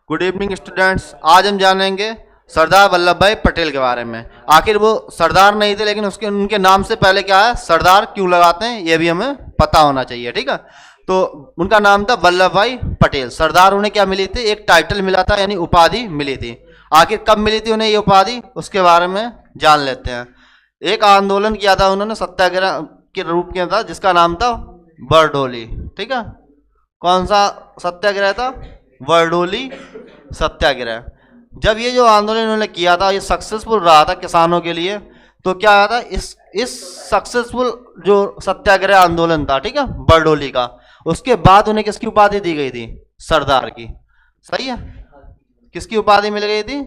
Good evening students. आज हम जानेंगे सरदार वल्लभ भाई पटेल के बारे में। आखिर वो सरदार नहीं थे, लेकिन उसके उनके नाम से पहले क्या है, सरदार क्यों लगाते हैं ये भी हमें पता होना चाहिए। ठीक है, तो उनका नाम था वल्लभ भाई पटेल। सरदार उन्हें क्या मिली थी, एक टाइटल मिला था, यानी उपाधि मिली थी। आखिर कब मिली थी उन्हें ये उपाधि, उसके बारे में जान लेते हैं। एक आंदोलन किया था उन्होंने, सत्याग्रह के रूप किया था, जिसका नाम था बरडोली। ठीक है, कौन सा सत्याग्रह था, बरडोली सत्याग्रह। जब ये जो आंदोलन इन्होंने किया था ये सक्सेसफुल रहा था किसानों के लिए, तो क्या था, इस सक्सेसफुल जो सत्याग्रह आंदोलन था, ठीक है, बरडोली का, उसके बाद उन्हें किसकी उपाधि दी गई थी, सरदार की। सही है, किसकी उपाधि मिल गई थी,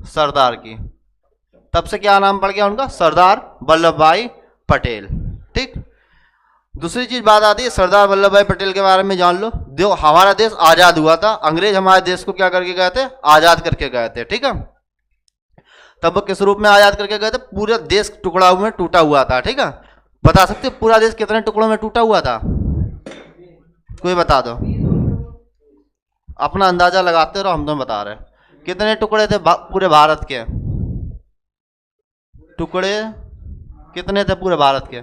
सरदार की। तब से क्या नाम पड़ गया उनका, सरदार वल्लभ भाई पटेल। ठीक, दूसरी चीज बात आती है सरदार वल्लभ भाई पटेल के बारे में जान लो। जो हमारा देश आजाद हुआ था, अंग्रेज हमारे देश को क्या करके गए थे, आजाद करके गए थे। ठीक है, तब वो किस रूप में आजाद करके गए थे, पूरा देश टुकड़ाओं में टूटा हुआ था। ठीक है, बता सकते पूरा देश कितने टुकड़ों में टूटा हुआ था, कोई बता दो, अपना अंदाजा लगाते रहो, हम तो बता रहे हैं। कितने टुकड़े थे पूरे भारत के, टुकड़े कितने थे पूरे भारत के,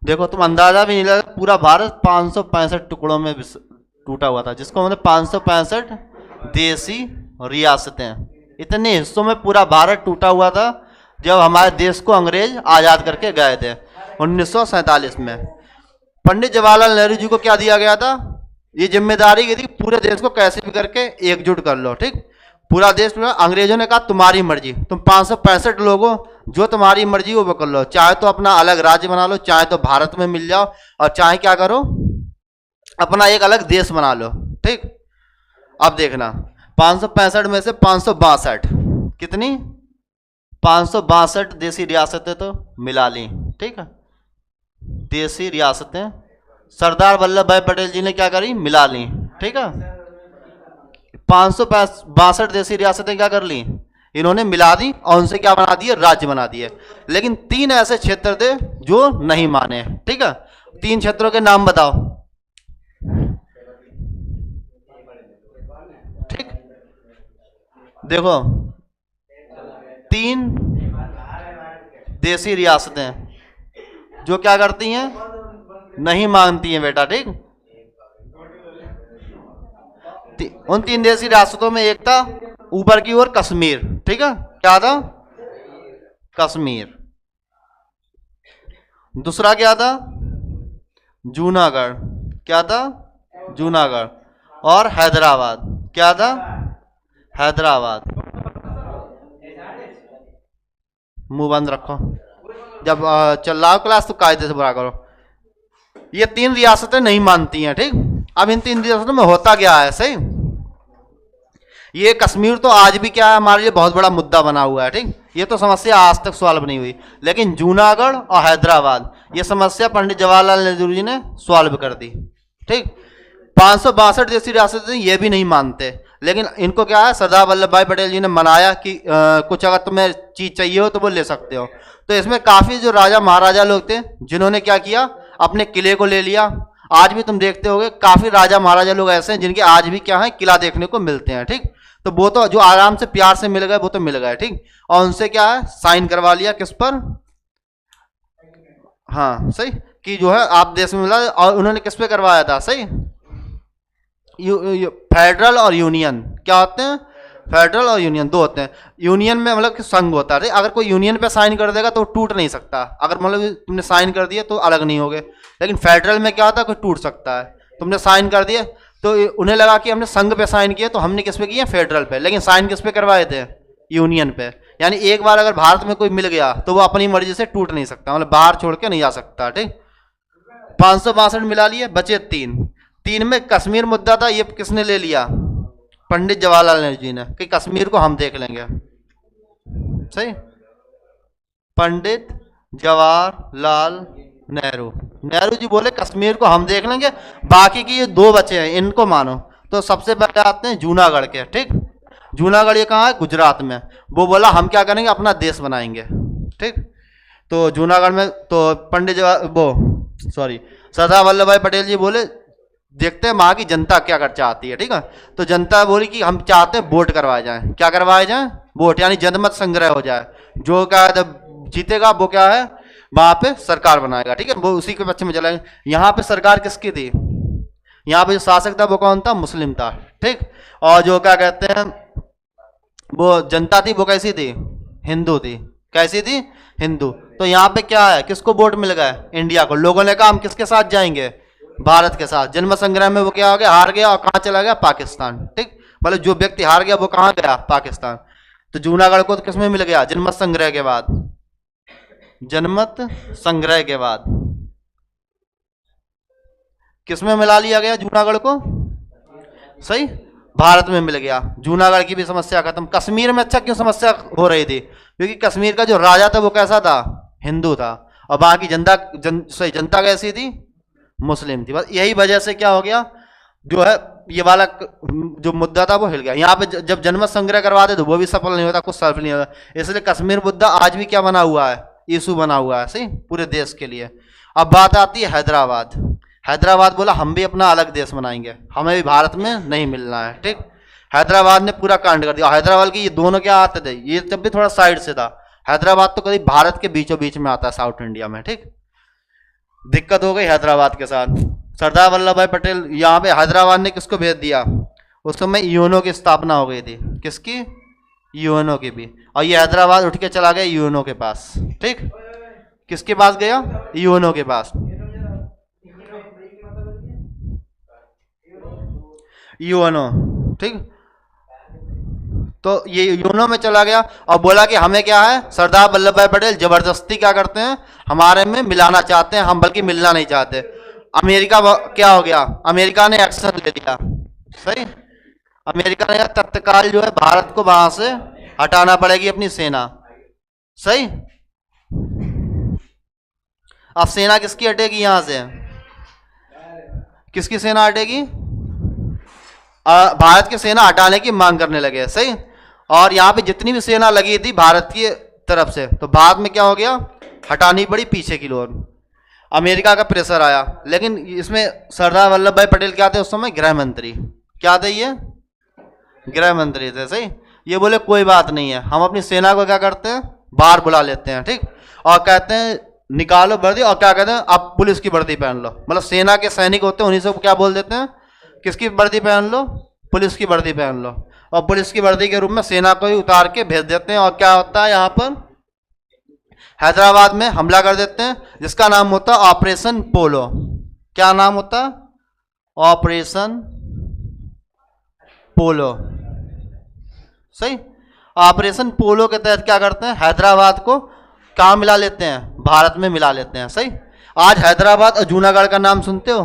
देखो तुम अंदाजा भी नहीं लगा, पूरा भारत 565 टुकड़ों में टूटा हुआ था, जिसको मतलब 565 देसी रियासतें, इतने हिस्सों में पूरा भारत टूटा हुआ था जब हमारे देश को अंग्रेज आजाद करके गए थे 1947 में। पंडित जवाहरलाल नेहरू जी को क्या दिया गया था, ये जिम्मेदारी की थी, पूरे देश को कैसे भी करके एकजुट कर लो। ठीक, पूरा देश, अंग्रेजों ने कहा तुम्हारी मर्जी, तुम 565 लोगों, जो तुम्हारी मर्जी हो वो कर लो, चाहे तो अपना अलग राज्य बना लो, चाहे तो भारत में मिल जाओ, और चाहे क्या करो, अपना एक अलग देश बना लो। ठीक, अब देखना 565 में से 562, कितनी, 562 देसी रियासतें तो मिला ली। ठीक है, देसी रियासतें सरदार वल्लभ भाई पटेल जी ने क्या करी, मिला ली। ठीक है, 562 देसी रियासतें क्या कर ली, इन्होंने मिला दी और उनसे क्या बना दिए, राज्य बना दिए। लेकिन 3 ऐसे क्षेत्र थे जो नहीं माने। ठीक है, 3 क्षेत्रों के नाम बताओ। ठीक, देखो 3 देसी रियासतें जो क्या करती हैं, नहीं मानती हैं बेटा। ठीक, उन 3 देसी रियासतों में एक था ऊपर की ओर कश्मीर। ठीक है, क्या था, कश्मीर। दूसरा क्या था, जूनागढ़, क्या था, जूनागढ़। और हैदराबाद, क्या था, हैदराबाद। मुंह बंद रखो, जब चल रहा हो क्लास तो कायदे से बुरा करो। ये 3 रियासतें नहीं मानती हैं। ठीक, अब इन 3 रियासतों में होता क्या है, सही, ये कश्मीर तो आज भी क्या है, हमारे लिए बहुत बड़ा मुद्दा बना हुआ है। ठीक, ये तो समस्या आज तक सॉल्व नहीं हुई, लेकिन जूनागढ़ और हैदराबाद ये समस्या पंडित जवाहरलाल नेहरू जी ने सॉल्व कर दी। ठीक, 562 देसी रियासतें ये भी नहीं मानते, लेकिन इनको क्या है, सरदार वल्लभ भाई पटेल जी ने मनाया कि कुछ अगर तुम्हें चीज चाहिए हो तो वो ले सकते हो। तो इसमें काफी जो राजा महाराजा लोग थे, जिन्होंने क्या किया, अपने किले को ले लिया। आज भी तुम देखते होगे काफी राजा महाराजा लोग ऐसे हैं जिनके आज भी क्या है, किला देखने को मिलते हैं। ठीक, तो वो तो जो आराम से प्यार से मिल गए वो तो मिल गए। ठीक, और उनसे क्या है, साइन करवा लिया, किस पर, हाँ सही, कि जो है आप देश में मिला। और उन्होंने किस पे करवाया था, सही, फेडरल और यूनियन, क्या होते हैं, फेडरल और यूनियन 2 होते हैं। यूनियन में मतलब कि संघ होता है, अगर कोई यूनियन पे साइन कर देगा तो टूट नहीं सकता, अगर मतलब तुमने साइन कर दिया तो अलग नहीं हो गए। लेकिन फेडरल में क्या होता है, कोई टूट सकता है। तुमने साइन कर दिया तो उन्हें लगा कि हमने संघ पे साइन किया, तो हमने किस पे किया, फेडरल पे, लेकिन साइन किस पे करवाए थे, यूनियन पे। यानी एक बार अगर भारत में कोई मिल गया तो वो अपनी मर्जी से टूट नहीं सकता, मतलब बाहर छोड़ के नहीं जा सकता। ठीक, 562 मिला लिए, बचे 3 में कश्मीर मुद्दा था, ये किसने ले लिया, पंडित जवाहरलाल नेहरू जी ने, कि कश्मीर को हम देख लेंगे। सही, पंडित जवाहरलाल नेहरू, नेहरू जी बोले कश्मीर को हम देख लेंगे, बाकी की ये 2 बचे हैं इनको मानो। तो सबसे पहले आते हैं जूनागढ़ के। ठीक, जूनागढ़ ये कहाँ है, गुजरात में। वो बोला हम क्या करेंगे, अपना देश बनाएंगे। ठीक, तो जूनागढ़ में तो पंडित सरदार वल्लभ भाई पटेल जी बोले देखते हैं वहां की जनता क्या कर चाहती है, ठीक है। तो जनता बोली कि हम चाहते हैं वोट करवाए जाए। क्या करवाए जाए? वोट, यानी जनमत संग्रह हो जाए। जो क्या है जीतेगा वो क्या है वहां पे सरकार बनाएगा, ठीक है, वो उसी के पक्ष में चलाएगा। यहाँ पे सरकार किसकी थी? यहाँ पे जो शासक था वो कौन था? मुस्लिम था, ठीक। और जो क्या कहते हैं वो जनता थी वो कैसी थी? हिंदू थी। कैसी थी? हिंदू। तो यहाँ पे क्या है, किसको वोट मिल गया? इंडिया को। लोगों ने कहा हम किसके साथ जाएंगे? भारत के साथ। जन्म संग्राम में वो क्या हो गया? हार गया। और कहाँ चला गया? पाकिस्तान, ठीक। मतलब जो व्यक्ति हार गया वो कहाँ गया? पाकिस्तान। तो जूनागढ़ को तो किसमें मिल गया? जनमत संग्रह के बाद। जनमत संग्रह के बाद किसमें मिला लिया गया? जूनागढ़ को। सही, भारत में मिल गया। जूनागढ़ की भी समस्या खत्म। कश्मीर में अच्छा क्यों समस्या हो रही थी? क्योंकि कश्मीर का जो राजा था वो कैसा था? हिंदू था। और वहां की जनता कैसी थी? मुस्लिम थी। बस यही वजह से क्या हो गया, जो है ये वाला जो मुद्दा था वो हिल गया। यहाँ पे जब जनमत संग्रह करवाते तो वो भी सफल नहीं होता, कुछ सफल नहीं होता। इसलिए कश्मीर मुद्दा आज भी क्या बना हुआ है? इशू बना हुआ है, सही, पूरे देश के लिए। अब बात आती है हैदराबाद। हैदराबाद बोला हम भी अपना अलग देश बनाएंगे, हमें भी भारत में नहीं मिलना है, ठीक। हैदराबाद ने पूरा कांड कर दिया। हैदराबाद की ये दोनों क्या आते थे? ये जब भी थोड़ा साइड से था। हैदराबाद तो करीब भारत के बीचों बीच में आता है, साउथ इंडिया में, ठीक। दिक्कत हो गई हैदराबाद के साथ। सरदार वल्लभ भाई पटेल यहाँ पे हैदराबाद ने किसको भेज दिया? उस समय यूएनओ की स्थापना हो गई थी। किसकी? यूएनओ की भी। और ये हैदराबाद उठ के चला गया यूएनओ के पास, ठीक। किसके पास गया? यूएनओ के पास। यूएनओ, ठीक। तो ये यूएनओ में चला गया और बोला कि हमें क्या है, सरदार वल्लभ भाई पटेल जबरदस्ती क्या करते हैं, हमारे में मिलाना चाहते हैं, हम बल्कि मिलना नहीं चाहते। अमेरिका क्या हो गया? अमेरिका ने एक्शन ले लिया, सही। अमेरिका ने तत्काल जो है भारत को वहां से हटाना पड़ेगी अपनी सेना, सही। अब सेना किसकी हटेगी? यहां से किसकी सेना हटेगी? भारत की सेना हटाने की मांग करने लगे, सही। और यहाँ पे जितनी भी सेना लगी थी भारत की तरफ से, तो बाद में क्या हो गया? हटानी पड़ी पीछे की ओर। अमेरिका का प्रेशर आया। लेकिन इसमें सरदार वल्लभ भाई पटेल क्या थे उस समय? गृह मंत्री। क्या थे ये? गृह मंत्री थे, सही। ये बोले कोई बात नहीं है, हम अपनी सेना को क्या करते हैं, बाहर बुला लेते हैं, ठीक। और कहते हैं निकालो वर्दी, और क्या कहते हैं, आप पुलिस की वर्दी पहन लो। मतलब सेना के सैनिक होते हैं उन्हीं से क्या बोल देते हैं, किसकी वर्दी पहन लो? पुलिस की वर्दी पहन लो। और पुलिस की वर्दी के रूप में सेना को ही उतार के भेज देते हैं। और क्या होता है, यहाँ पर हैदराबाद में हमला कर देते हैं, जिसका नाम होता है ऑपरेशन पोलो। क्या नाम होता? ऑपरेशन पोलो, सही। ऑपरेशन पोलो के तहत क्या करते हैं, हैदराबाद को कहाँ मिला लेते हैं? भारत में मिला लेते हैं, सही। आज हैदराबाद और जूनागढ़ का नाम सुनते हो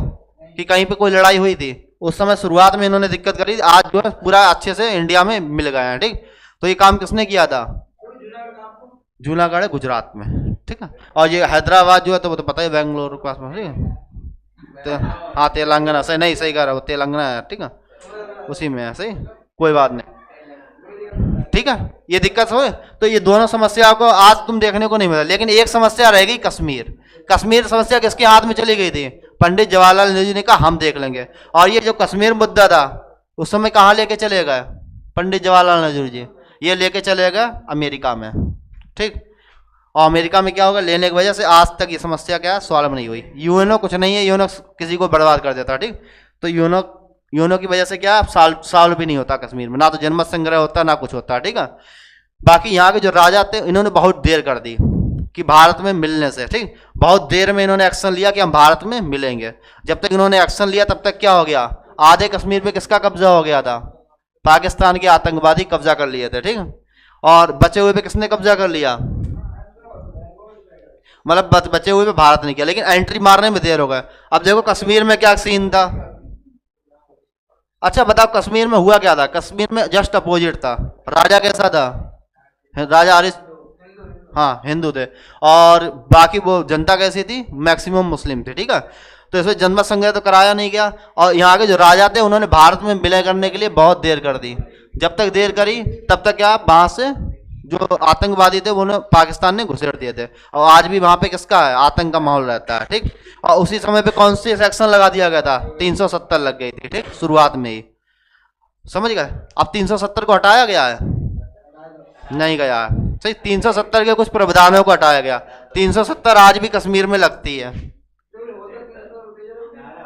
कि कहीं पे कोई लड़ाई हुई थी? उस समय शुरुआत में इन्होंने दिक्कत करी, आज जो है पूरा अच्छे से इंडिया में मिल गए हैं, ठीक। तो ये काम किसने किया था? जूनागढ़ है गुजरात में, ठीक है। और ये हैदराबाद जो है तो वो तो पता है बेंगलोर के पास में, ठीक है। हाँ तेलंगाना, सही, नहीं सही कह रहा, वो तेलंगाना है, ठीक है, उसी में है, सही, कोई बात नहीं, ठीक है। ये दिक्कत हो, तो ये दोनों समस्या को आज तुम देखने को नहीं मिला। लेकिन एक समस्या रहेगी, कश्मीर। कश्मीर समस्या किसके हाथ में चली गई थी? पंडित जवाहरलाल नेहरू जी ने कहा हम देख लेंगे। और ये जो कश्मीर मुद्दा था उस समय कहाँ लेके चले गए पंडित जवाहरलाल नेहरू जी? ये लेके चले गए अमेरिका में, ठीक। और अमेरिका में क्या होगा, लेने की वजह से आज तक ये समस्या क्या है, सॉल्व नहीं हुई। यूएनओ कुछ नहीं है, यूएनओ किसी को बर्बाद कर देता, ठीक। तो यूएनओ की वजह से क्या सॉल्व भी नहीं होता कश्मीर में, ना तो जनमत संग्रह होता ना कुछ होता, ठीक है। बाकी यहाँ के जो राजा थे इन्होंने बहुत देर कर दी कि भारत में मिलने से, ठीक। बहुत देर में इन्होंने एक्शन लिया कि हम भारत में मिलेंगे। जब तक इन्होंने एक्शन लिया तब तक क्या हो गया, आधे कश्मीर पे किसका कब्जा हो गया था? पाकिस्तान के आतंकवादी कब्जा कर लिए थे, ठीक। और बचे हुए पे किसने कब्जा कर लिया? मतलब बचे हुए पे भारत ने किया, लेकिन एंट्री मारने में देर हो गए। अब देखो कश्मीर में क्या सीन था। अच्छा बताओ कश्मीर में हुआ क्या था? कश्मीर में जस्ट अपोजिट था। राजा कैसा था? राजा हरीश, हाँ हिंदू थे। और बाकी वो जनता कैसी थी? मैक्सिमम मुस्लिम थे, ठीक है। तो इसमें जनमत संग्रह तो कराया नहीं गया। और यहाँ के जो राजा थे उन्होंने भारत में विलय करने के लिए बहुत देर कर दी। जब तक देर करी तब तक क्या वहां से जो आतंकवादी थे वो पाकिस्तान ने घुसेड़ दिए थे, और आज भी वहां पे किसका है, आतंक का माहौल रहता है, ठीक। और उसी समय पे कौन सी सेक्शन लगा दिया गया था, 370 लग गई थी, ठीक, शुरुआत में ही, समझ गए। अब 370 को हटाया गया है, नहीं गया है, सही। 370 के कुछ प्रावधानों को हटाया गया, 370 आज भी कश्मीर में लगती है।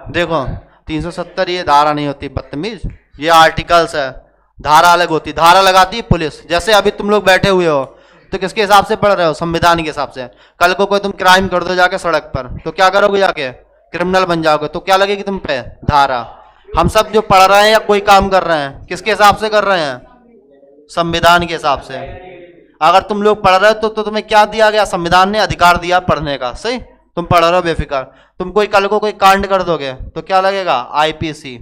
देखो 370 ये धारा नहीं होती बदतमीज, ये आर्टिकल्स है, धारा अलग होती, धारा लगाती है पुलिस। जैसे अभी तुम लोग बैठे हुए हो तो किसके हिसाब से पढ़ रहे हो, संविधान के हिसाब से। कल को कोई तुम क्राइम कर दो जाके सड़क पर, तो क्या करोगे, जाके क्रिमिनल बन जाओगे, तो क्या लगेगी तुम पे, धारा। हम सब जो पढ़ रहे हैं या कोई काम कर रहे हैं, किसके हिसाब से कर रहे हैं, संविधान के हिसाब से। अगर तुम लोग पढ़ रहे हो तो तुम्हें क्या दिया गया, संविधान ने अधिकार दिया पढ़ने का, सही। तुम पढ़ रहे हो बेफिक्र, तुम कोई कल को कोई कांड कर दोगे तो क्या लगेगा, आईपीसी,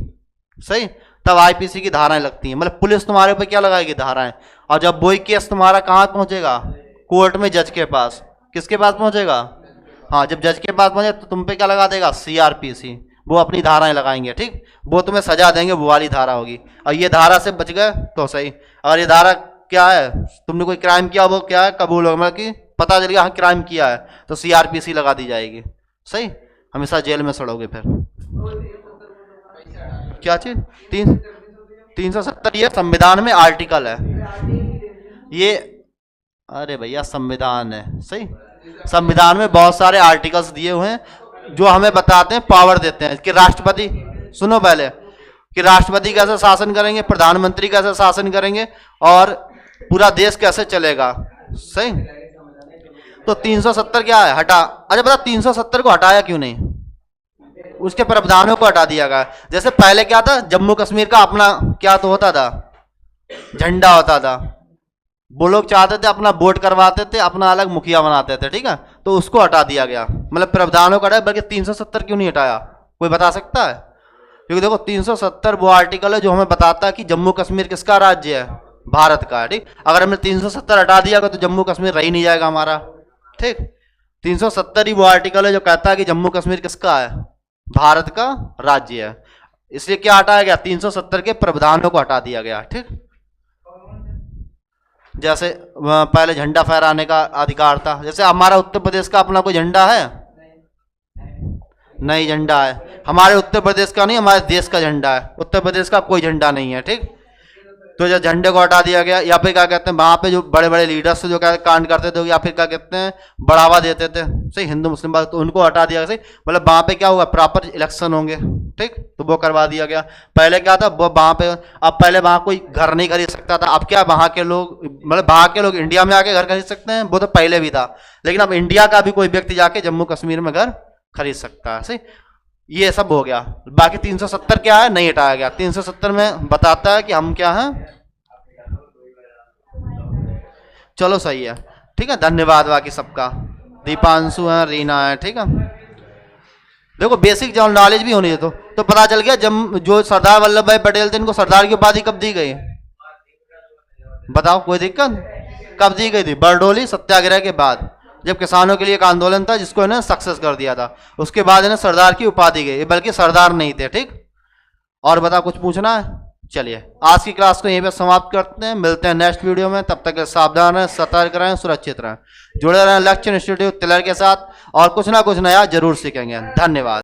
सही। तब आईपीसी की धाराएं लगती हैं, मतलब पुलिस तुम्हारे ऊपर क्या लगाएगी, धाराएं। और जब वही केस तुम्हारा कहाँ पहुंचेगा, कोर्ट में, जज के पास, किसके पास पहुंचेगा, हाँ, जब जज के पास पहुंचे तो तुम पे क्या लगा देगा, सीआरपीसी, वो अपनी धाराएं लगाएंगे, ठीक। वो तुम्हें सजा देंगे, वो वाली धारा होगी। और ये धारा से बच गए तो सही। और ये धारा क्या है, तुमने कोई क्राइम किया, वो क्या है, कबूल हो, मतलब कि पता चल गया हाँ क्राइम किया है, तो सीआरपीसी लगा दी जाएगी, सही। हमेशा जेल में सड़ोगे फिर। क्या चीज, 370 ये संविधान में आर्टिकल है ये, अरे भैया संविधान है, सही। संविधान में बहुत सारे आर्टिकल्स दिए हुए हैं जो हमें बताते हैं, पावर देते हैं कि राष्ट्रपति, सुनो पहले, कि राष्ट्रपति कैसे शासन करेंगे, प्रधानमंत्री कैसे शासन करेंगे, और पूरा देश कैसे चलेगा, सही। तो 370 क्या है, हटा। अच्छा बता 370 को हटाया क्यों नहीं, उसके प्रावधानों को हटा दिया गया। जैसे पहले क्या था, जम्मू कश्मीर का अपना क्या तो होता था, झंडा होता था। वो लोग चाहते थे अपना वोट करवाते थे, अपना अलग मुखिया बनाते थे, ठीक है। तो उसको हटा दिया गया, मतलब प्रावधानों को हटाया। बल्कि 370 क्यों नहीं हटाया, कोई बता सकता है? क्योंकि देखो 370 वो आर्टिकल है जो हमें बताता है कि जम्मू कश्मीर किसका राज्य है, भारत का, ठीक। अगर हमने 370 हटा दिया तो जम्मू कश्मीर रह ही नहीं जाएगा हमारा, ठीक। 370 ही वो आर्टिकल है जो कहता है कि जम्मू कश्मीर किसका है, भारत का राज्य है। इसलिए क्या हटाया गया, 370 के प्रावधानों को हटा दिया गया, ठीक। जैसे पहले झंडा फहराने का अधिकार था। जैसे हमारा उत्तर प्रदेश का अपना कोई झंडा है, नहीं झंडा है हमारे उत्तर प्रदेश का, नहीं हमारे देश का झंडा है। उत्तर प्रदेश का कोई झंडा नहीं है, ठीक। तो जब झंडे को हटा दिया गया, या फिर क्या कहते हैं, वहां पे जो बड़े बड़े लीडर्स जो क्या कांड करते थे, या फिर क्या कहते हैं बढ़ावा देते थे, सही, हिंदू मुस्लिम बात, तो उनको हटा दिया गया, सही। मतलब वहां पे क्या होगा, प्रॉपर इलेक्शन होंगे, ठीक। तो वो करवा दिया गया। पहले क्या था, वो वहां पे, अब पहले वहां कोई घर नहीं खरीद सकता था। अब क्या वहां के लोग, मतलब वहां के लोग इंडिया में आके घर खरीद सकते हैं, वो तो पहले भी था। लेकिन अब इंडिया का भी कोई व्यक्ति जाके जम्मू कश्मीर में घर खरीद सकता है, सही। ये सब हो गया। बाकी 370 क्या है, नहीं हटाया गया। 370 में बताता है कि हम क्या हैं, चलो सही है, ठीक है। धन्यवाद बाकी सबका, दीपांशु है, रीना है, ठीक है। देखो बेसिक जो नॉलेज भी होनी है, तो पता चल गया जो सरदार वल्लभ भाई पटेल थे, इनको सरदार की उपाधि कब दी गई, बताओ, कोई दिक्कत? कब दी गई थी, बरडोली सत्याग्रह के बाद, जब किसानों के लिए एक आंदोलन था जिसको इन्हें सक्सेस कर दिया था, उसके बाद इन्हें सरदार की उपाधि गई, बल्कि सरदार नहीं थे, ठीक। और बता, कुछ पूछना है? चलिए आज की क्लास को यहीं पे समाप्त करते हैं, मिलते हैं नेक्स्ट वीडियो में। तब तक सावधान रहें, सतर्क रहें, सुरक्षित रहें, जुड़े रहें लक्ष्य इंस्टीट्यूट तिलर के साथ, और कुछ ना कुछ नया जरूर सीखेंगे। धन्यवाद।